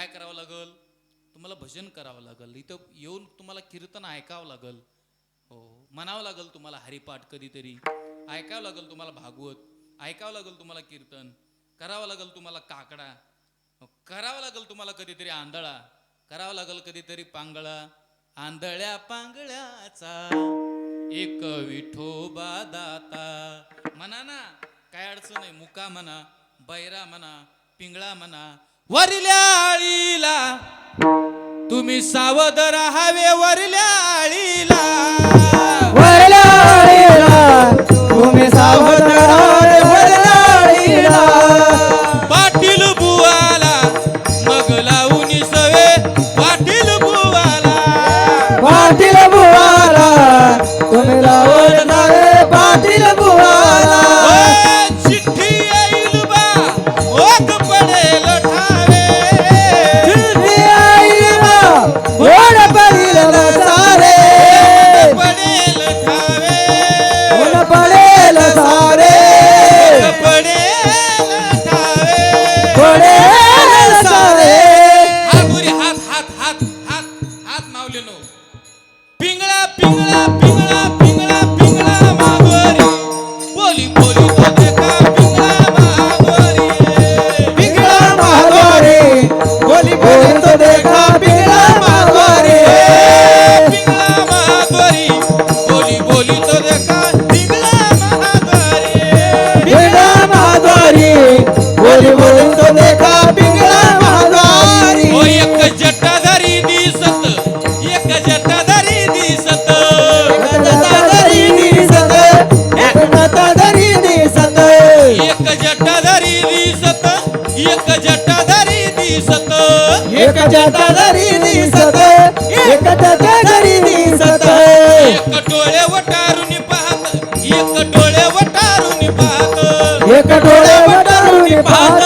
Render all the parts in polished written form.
काय करावं लागल? तुम्हाला भजन करावं लागल, इथं येऊन तुम्हाला कीर्तन ऐकावं लागल, हो म्हणावं लागल, तुम्हाला हरिपाठ कधीतरी ऐकावं लागल, तुम्हाला भागवत ऐकावं लागल, तुम्हाला कीर्तन करावं लागल, तुम्हाला काकडा करावं लागल, तुम्हाला कधीतरी आंधळा करावं लागल, कधीतरी पांगळा. आंधळ्या पांगळ्याचा एक विठोबा दाता म्हणा ना, काय अडचण नाही. मुका म्हणा, बैरा म्हणा, पिंगळा म्हणा. वरल्या आळीला तुम्ही सावध राहावे, वरल्या आळीला, वरल्या आळीला तुम्ही सावध राहावे, वरल्या आळीला. पाटील बुवाला मग लावून सवे, पाटील बुवाला, पाटील बुवाला तुम्ही लावत नावे, पाटील बुवाला. चिठ्ठी येईल बा ओक पडेल ठावे, चिठ्ठी आईला ओढ पडील सारे, पडेल ठावे, ओढ पडेल सारे, पडेल ठावे, पडेल सारे. हात हात हात हात हात मावले नो. पिंगळा पिंगळा पिंगळा पिंगळा पिंगळा मागोरी, बोली बोली तो देखा पिंगळा मागोरी, पिंगळा माघारी बोली बोली तो देखा, पिंगळा माघारी. पिंगळा मागोरी, बोली बोली तो देखा पिंगळा मागोरी. पिंगळा माघारी बोली बोली तो देखा, पिंगळा माघारी. ओ एक जटाधारी दिसत, एक जटाधारी दिसत, जटाधारी दिसत, एक जटाधारी दिसत, एक जटाधारी दिसत, एक जटाधारी दिसत. एक जटाधारी दिसत, एक जटाधारी दिसत. एक डोळे वटारून पाहत, एक डोळे वटारून पाहत, एक डोळे वटारून पाहत,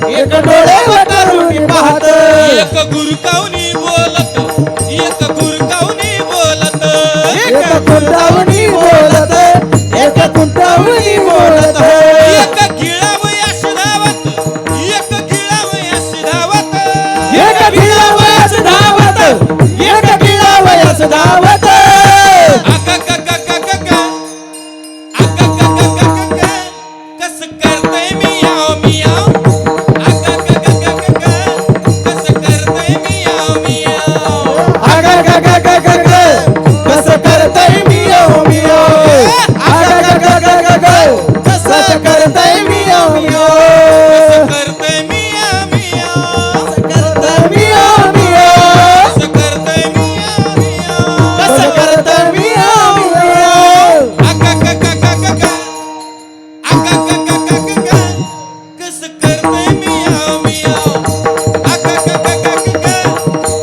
एक डोळे वटारून पाहत. एक गुरकावनी बोलत, एक गुरकावनी बोलत, एक कुंटावणी बोलत, एक कुंटावणी बोलत. एक गिळावयास धावत, एक गिळावयास धावत, एक गिळावयास धावत, एक गिळावयास धावत. कस करतय मियाव मियाव, कस करतय मियाव मियाव, अग ग ग ग ग ग, कसं करतय मियाव मियाव. अग ग ग ग ग ग, कसं करतय मियाव मियाव. करतय मियाव मियाव, करतय मियाव मियाव, कस करतय मियाव मियाव, कसं करतय मियाव मियाव. कस करतय मियाव मियाव,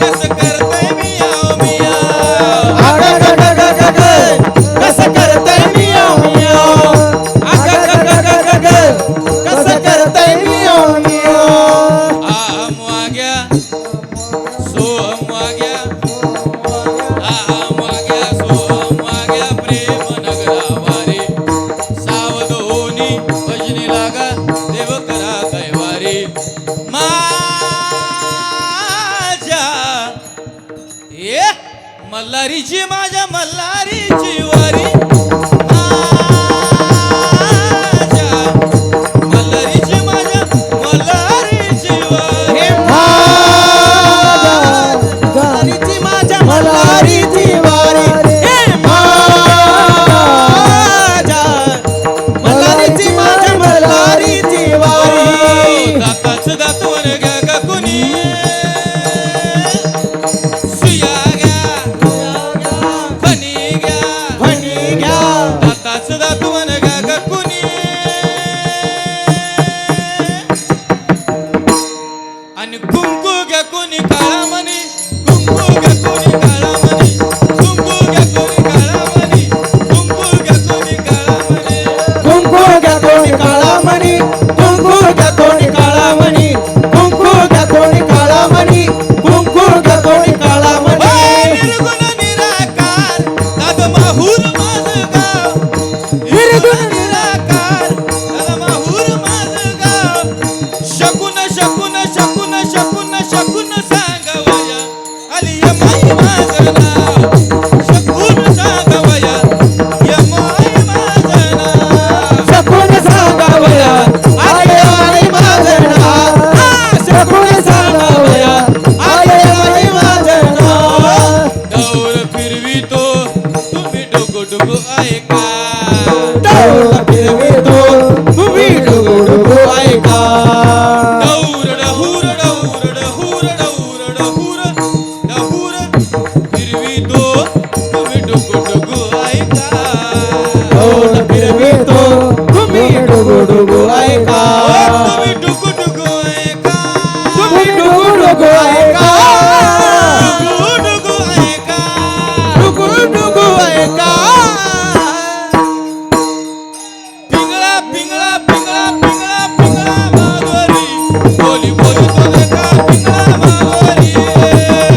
कस करतय मियाव मियाव. अग ग ग ग ग ग, कसं करतय मियाव मियाव. अग ग ग ग ग ग, कसं करतय मियाव मियाव. आम वाग्या सोम वाग्या, आम वाग्या सोम वाग्या, प्रेम नगरावारे सावध होनी भजनी लागा, देव करा कैवारी. माझ्या ए मल्हारीची, माझ्या मल्हारीची वारी, माझ्या मल्हारीची, माझ्या मल्हारीची वारी. मल्हारीची माझ्या मल्हारीची वारी, हे माझ्या मल्हारीची, माझ्या मल्हारीची वारी. दाताच दातवण घ्या का कुणी, सुया घ्या फणी घ्या, फणी घ्या, दाताच दातवण घ्या का कुणी. आणि कुंकू घ्या कोणी काळा मणी, कुंकू घ्या कोणी काळा मणी, कुंकू घ्या कोणी काळा मणी, कुंकू घ्या कोणी काळा मणी. कुंकू घ्या कोणी काळा मणी, कुंकू घ्या कोणी काळा मणी, कुंकू घ्या कोणी काळा मणी, कुंकू घ्या कोणी काळा मणी. निर्गुण निराकार दाद माहूर माझं गाव, निर्गुण निराकार दाद माहूर माझं गाव. शकून शकून शकून शकून शकून माझं नाव शकून सांगावया यमाई माझं नाव शकून सांगावया आले आई माझं नाव शकून सांगावया आले आई माझं नाव डौर फिरवितो तुम्ही डुगु डुगु ऐका डौल फिरवितो तुम्ही डुगु डुगु ऐका डौर डहुर डौर डहुर डौर डहुर डहुर फिरवितो तुम्ही डुगु डुगु ऐका डौल फिरवितो तुम्ही डुगु डुगु ऐका तुम्ही डुगु डुगु ऐका तुम्ही डुगु डुगु ऐका डुगु डुगु ऐका डुगु डुगु ऐका पिंगळा पिंगळा पिंगळा पिंगळा पिंगळा माधुरी बोली बोली तो देखा पिंगळा माधुरी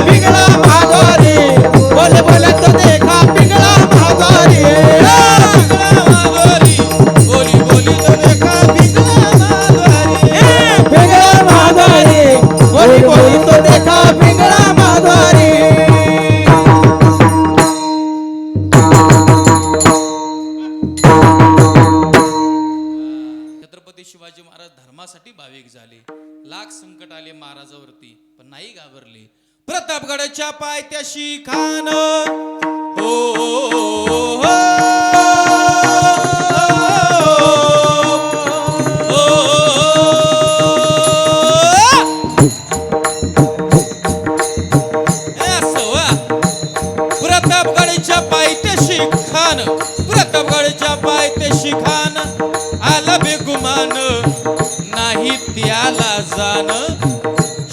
पिंगळा माधुरी बोले बोले तो देखा पिंगळा माधुरी पिंगळा माधुरी बोली बोली तो देखा पिंगळा माधुरी पिंगळा माधुरी बोली बोली तो देखा पिंगळा माधुरी छत्रपती शिवाजी महाराज धर्मासाठी भाविक झाले लाख संकट आले महाराजावरती पण नाही घाबरले प्रतापगडाच्या पायथ्याशी खान हो, प्रतापगडच्या पायथ्याशी खान प्रतापगडच्या पायथ्याशी खान आला बेगुमान नाही त्याला जाण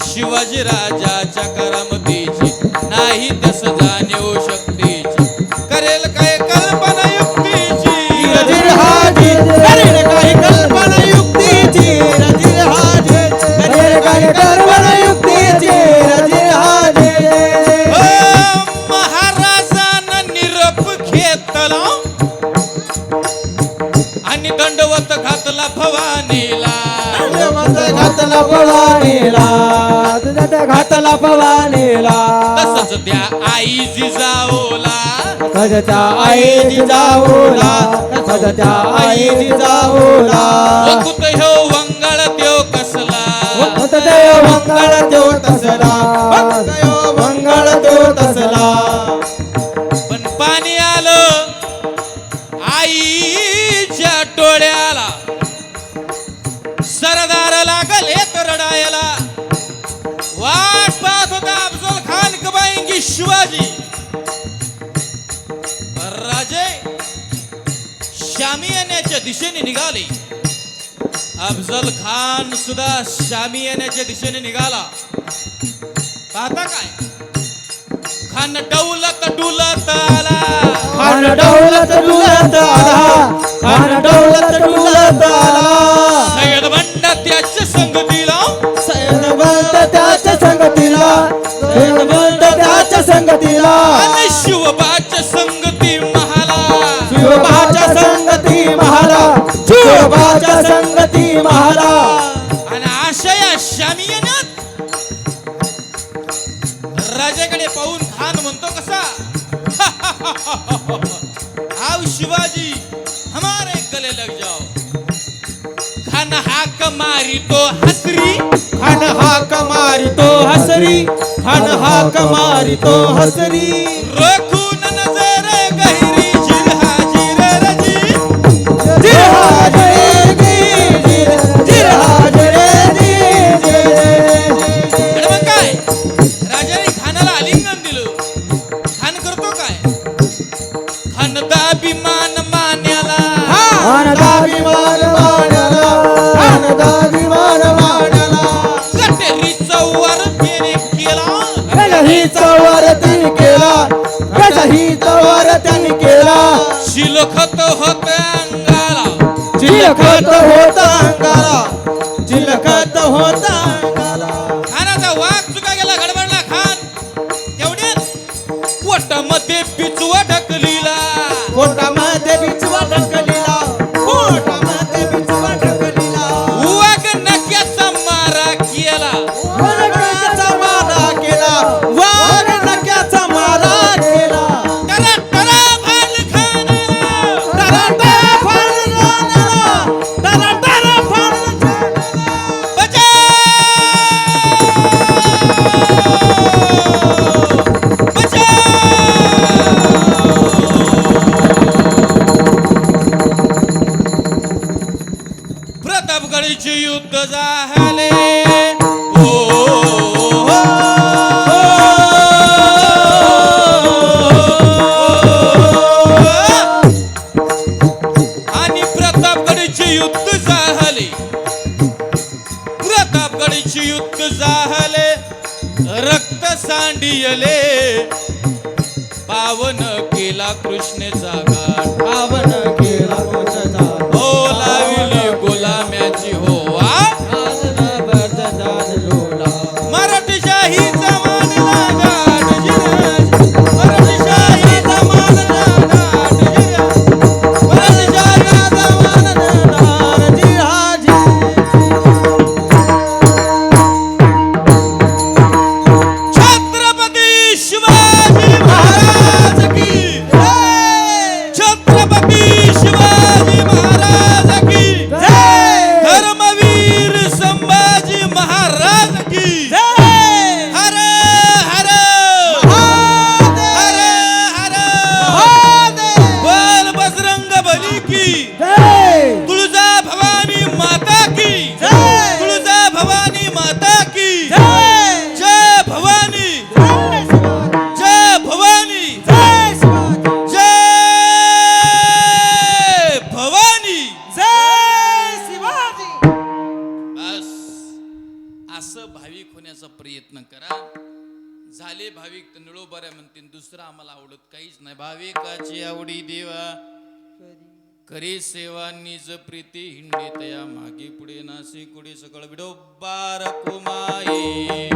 शिवाजी राजाच्या करामतीची नाही तस जाणीव शक्तीची करेल काय कल्पना युक्तीची रजिर हाजी करेल काही कल्पना युक्तीची रजिर हाजी करेल काही कल्पना युक्तीची रजिर हाजी महाराजानं निरोप घेतला आणि दंडवत घातला भवानीला घातला भवानीला घातला भवानीला तसंच त्या आई जिजाऊला सजत्या आई जिजाऊला सजत्या आई जिजाऊला कुत ह्यो वंगळ देव कसला होत देव मंगळ देव तसला देव मंगळ देव तसला पण पाणी आलं आईच्या डोळ्याला सरदार लागले तर रडायला वाट पाहत होता अफजल खान कबाईंगी शिवाजी राजे शामी येण्याच्या दिशेने निघाले अफजल खान सुद्धा शामी येण्याच्या दिशेने निघाला पाहता काय खान डौलत डुलत आला खान डौलत डुलत आला खान डौलत डुलत आला सय्यद बंड त्याच्या संगतीला सैद बंद त्याच्या संगतीला सैद बंद त्याच्या संगतीला आणि शिवबाच्या संगती महाला शिवबाच्या संगती महाला शिवबाच्या संगती महाला आणि आशया शामियानात राजाकडे पाहून खान म्हणतो कसा आओ शिवाजी हमारे गले लग जाओ खान हाक मारी तो हसरी खान हाक मारी तो हसरी खान हाक मारी तो हसरी रोखून नजर गहिरी जिर हाजीर रजी जिर हाजरे जिर जिर हाजरे आणि मग काय राजाने खानाला आलिंगन दिलं खान करतो काय खान दाभिमान मान्याला खान दाभिमान मानला खान दाभिमान मानला कटेरीचा वर त्याने केला कलही चौरती केला कलही चौर त्यांनी केला शिलखत होत अंगाला चिलखत होता अंगाला चिलखत होता अंगाला खानाचा वाघ चुका गेला गडबडला खान तेवढ्यात पोटामध्ये पिचवा ढकलीला पोटामध्ये बिचवा ढकलीला पोटामध्ये बिचवा ढकलीला वाघ नक्याचा मारा केला वाघ नक्याचा मारा केला वाघ नक्याचा रक्त सांडियले पावन केला कृष्णेचा घाट पावन केला मोठा हो लाविली गुलाम्याची होवा मराठीशाहीचा मानला गाठ जिराज मराठीशाहीचा मानला गाठ जिराज मराठीशाहीचा मानला गाठ जिराज छत्रपती शिवाजी महाराज की छत्रपती शिवाजी महाराज की धर्मवीर संभाजी महाराज की हर हर हर हर बोल बजरंग बली की तुळजा भवानी माता की तुळजा भवानी माता की जय भवानी जय भवानी जय भवानी बस असं भाविक होण्याचा प्रयत्न करा झाले भाविक तर निळोबऱ्या म्हणतील दुसरं आम्हाला आवडत काहीच नाही भाविकाची आवडी देवा करी सेवा निज प्रीती हिंडे तया मागे पुढे नासी कुडे सकळ विडोबार कुमाये